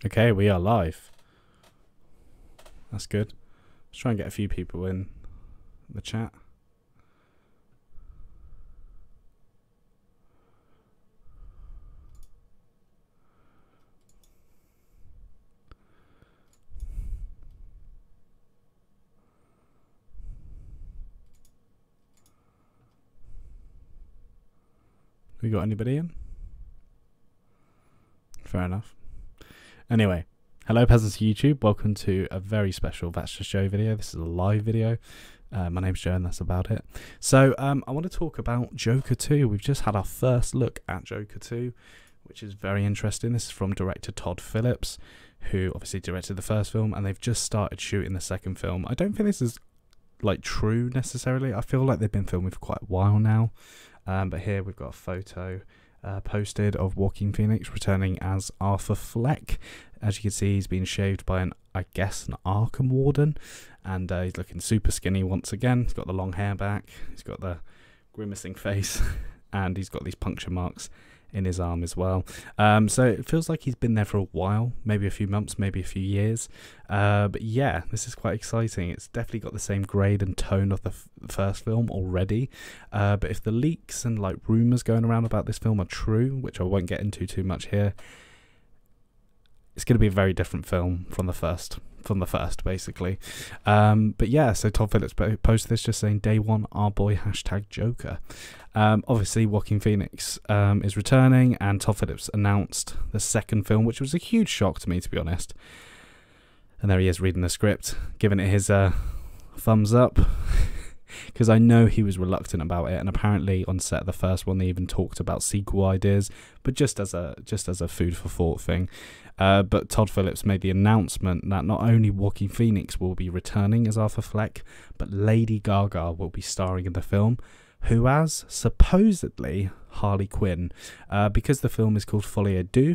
Okay, we are live. That's good. Let's try and get a few people in the chat. We got anybody in? Fair enough. Anyway, hello peasants of YouTube. Welcome to a very special That's Just Joe video. This is a live video. My name's Joe and that's about it. So I want to talk about Joker 2. We've just had our first look at Joker 2, which is very interesting. This is from director Todd Phillips, who obviously directed the first film, and they've just started shooting the second film. I don't think this is like true necessarily. I feel like they've been filming for quite a while now. But here we've got a photo posted of Joaquin Phoenix returning as Arthur Fleck. As you can see, he's been shaved by an Arkham warden, and he's looking super skinny once again. He's got the long hair back, he's got the grimacing face, and he's got these puncture marks in his arm as well. So it feels like he's been there for a while, maybe a few months, maybe a few years. But yeah, this is quite exciting. It's definitely got the same grade and tone of the first film already. But if the leaks and like rumors going around about this film are true, which I won't get into too much here, it's going to be a very different film from the first basically. But yeah, so Todd Phillips posted this just saying day one our boy #Joker. Obviously Joaquin Phoenix is returning, and Todd Phillips announced the second film, which was a huge shock to me, to be honest. And there he is reading the script, giving it his thumbs up, because I know he was reluctant about it, and apparently on set of the first one they even talked about sequel ideas, but just as a food for thought thing. But Todd Phillips made the announcement that not only Joaquin Phoenix will be returning as Arthur Fleck, but Lady Gaga will be starring in the film, who as supposedly Harley Quinn, because the film is called Folie à Deux,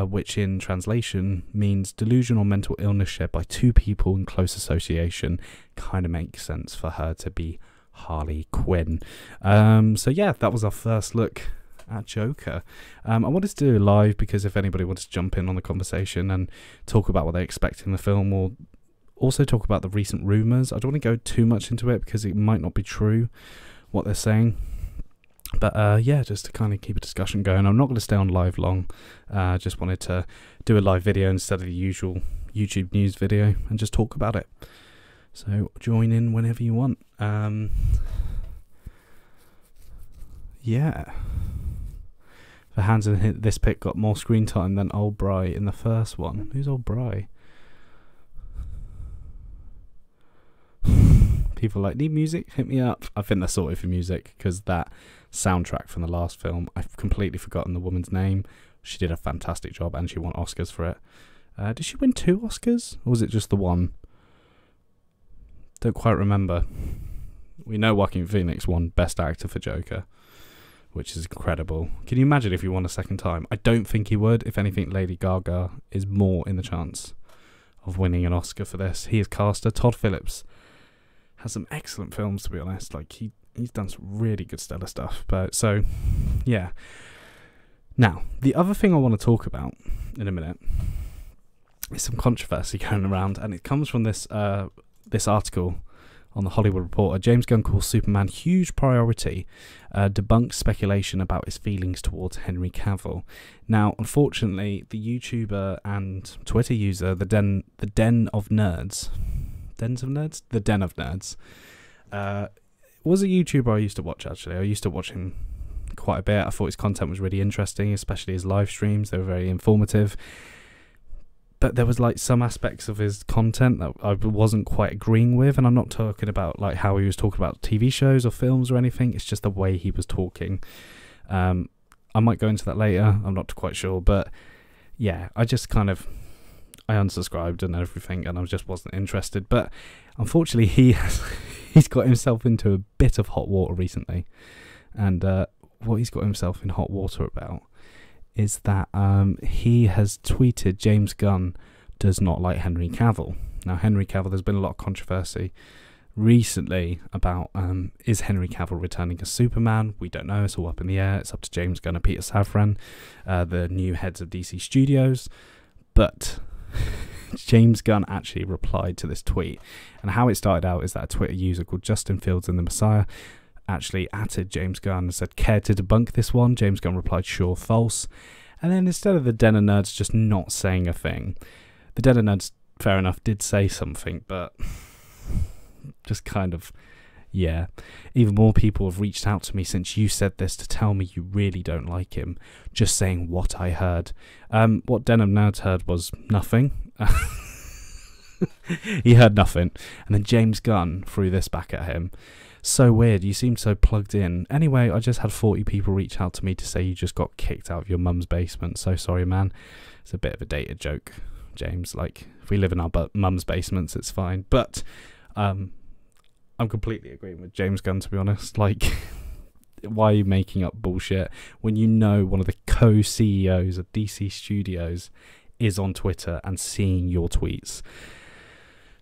which in translation means delusion or mental illness shared by two people in close association. Kind of makes sense for her to be Harley Quinn. So yeah, that was our first look at Joker. I wanted to do it live because if anybody wants to jump in on the conversation and talk about what they expect in the film, or also talk about the recent rumours. I don't want to go too much into it because it might not be true what they're saying, but yeah, just to kind of keep a discussion going. I'm not going to stay on live long. Just wanted to do a live video instead of the usual YouTube news video and just talk about it. So join in whenever you want. Yeah, the hands in this pic got more screen time than old Bry in the first one. Who's old Bry? People like, need music? Hit me up. I think they're sorted for music because that soundtrack from the last film, I've completely forgotten the woman's name. She did a fantastic job and she won Oscars for it. Did she win 2 Oscars? Or was it just the one? Don't quite remember. We know Joaquin Phoenix won Best Actor for Joker, which is incredible. Can you imagine if he won a second time? I don't think he would. If anything, Lady Gaga is more in the chance of winning an Oscar for this. He is caster. Todd Phillips has some excellent films, to be honest. Like he's done some really good stellar stuff. But so yeah. Now, the other thing I want to talk about in a minute is some controversy going around, and it comes from this this article on the Hollywood Reporter. James Gunn calls Superman huge priority, debunks speculation about his feelings towards Henry Cavill. Now, unfortunately, the YouTuber and Twitter user, the Den of Nerds, was a YouTuber I used to watch, actually. I used to watch him quite a bit. I thought his content was really interesting, especially his live streams. They were very informative. But there was like some aspects of his content that I wasn't quite agreeing with, and I'm not talking about like how he was talking about TV shows or films or anything. It's just the way he was talking. I might go into that later. I'm not quite sure, but yeah, I unsubscribed and everything, and I just wasn't interested. But unfortunately, he's got himself into a bit of hot water recently, and what he's got himself in hot water about is that he has tweeted James Gunn does not like Henry Cavill. Now, Henry Cavill, there's been a lot of controversy recently about is Henry Cavill returning as Superman? We don't know. It's all up in the air. It's up to James Gunn and Peter Safran, the new heads of DC Studios. But James Gunn actually replied to this tweet, and how it started out is that a Twitter user called Justin Fields and the Messiah actually atted James Gunn and said, "Care to debunk this one?" James Gunn replied, "Sure, false." And then instead of the Den of Nerds just not saying a thing, the Den of Nerds, fair enough, did say something, but just kind of, yeah. Even more people have reached out to me since you said this to tell me you really don't like him. Just saying what I heard. What Den of Nerds heard was nothing. He heard nothing. And then James Gunn threw this back at him. So weird, you seem so plugged in. Anyway, I just had 40 people reach out to me to say you just got kicked out of your mum's basement. So sorry, man. It's a bit of a dated joke, James. Like, if we live in our mum's basements, it's fine. But I'm completely agreeing with James Gunn, to be honest. Like, why are you making up bullshit when you know one of the co-CEOs of DC Studios is on Twitter and seeing your tweets?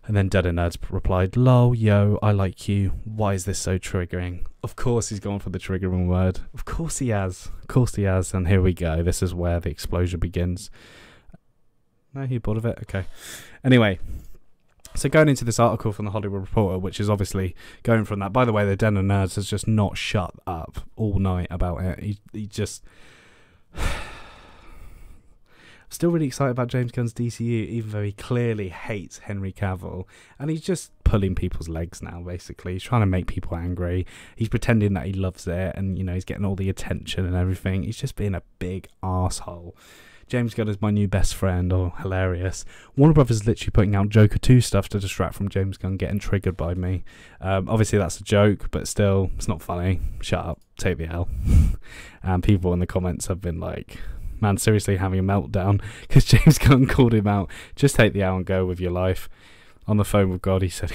And then Den of Nerds replied, "Lol, yo, I like you. Why is this so triggering?" Of course he's gone for the triggering word. Of course he has. Of course he has. And here we go. This is where the explosion begins. No, you bored of it? Okay. Anyway, so going into this article from the Hollywood Reporter, which is obviously going from that. By the way, the Den of Nerds has just not shut up all night about it. He just... Still really excited about James Gunn's DCU, even though he clearly hates Henry Cavill. And he's just pulling people's legs now, basically. He's trying to make people angry. He's pretending that he loves it and, you know, he's getting all the attention and everything. He's just being a big arsehole. James Gunn is my new best friend, or hilarious. Warner Brothers is literally putting out Joker 2 stuff to distract from James Gunn getting triggered by me. Obviously that's a joke, but still, it's not funny. Shut up, take the L. And people in the comments have been like, man, seriously having a meltdown because James Gunn called him out. Just take the L and go with your life. On the phone with God, he said,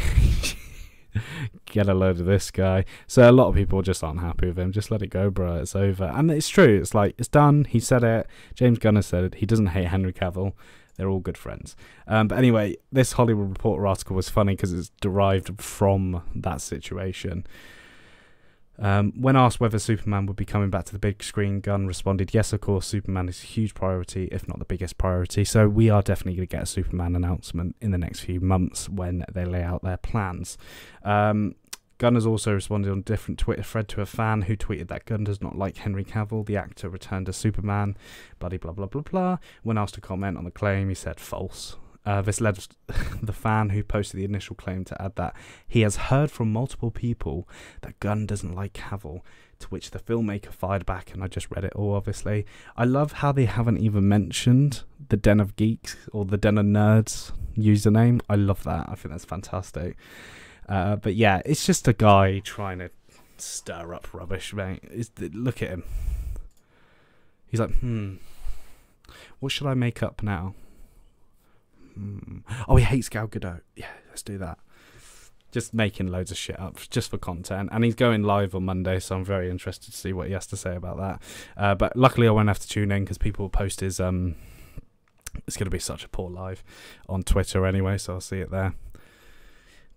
get a load of this guy. So a lot of people just aren't happy with him. Just let it go, bro. It's over. And it's true. It's like, it's done. He said it. James Gunn has said it. He doesn't hate Henry Cavill. They're all good friends. But anyway, this Hollywood Reporter article was funny because it's derived from that situation. When asked whether Superman would be coming back to the big screen, Gunn responded, "Yes, of course, Superman is a huge priority, if not the biggest priority. So we are definitely going to get a Superman announcement in the next few months when they lay out their plans." Gunn has also responded on a different Twitter thread to a fan who tweeted that Gunn does not like Henry Cavill, the actor returned as Superman, blah, blah, blah, blah, blah. When asked to comment on the claim, he said false. This led the fan who posted the initial claim to add that he has heard from multiple people that Gunn doesn't like Cavill, to which the filmmaker fired back, and I just read it all, obviously. I love how they haven't even mentioned the Den of Geeks or the Den of Nerds username. I love that. I think that's fantastic. But yeah, it's just a guy trying to stir up rubbish, mate. Look at him. He's like, what should I make up now? Oh, he hates Gal Gadot. Yeah, let's do that. Just making loads of shit up just for content. And he's going live on Monday, so I'm very interested to see what he has to say about that. But luckily I won't have to tune in because people will post his... it's going to be such a poor live on Twitter anyway, so I'll see it there.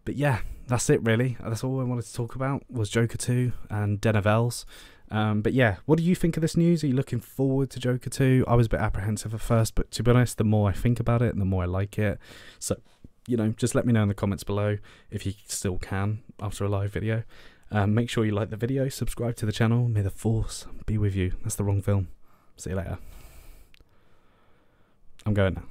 But yeah, that's it really. That's all I wanted to talk about was Joker 2 and Den of Elves. But yeah, what do you think of this news? Are you looking forward to Joker 2? I was a bit apprehensive at first, but to be honest, the more I think about it, the more I like it. So, you know, just let me know in the comments below if you still can after a live video. Make sure you like the video, subscribe to the channel. May the Force be with you. That's the wrong film. See you later. I'm going now.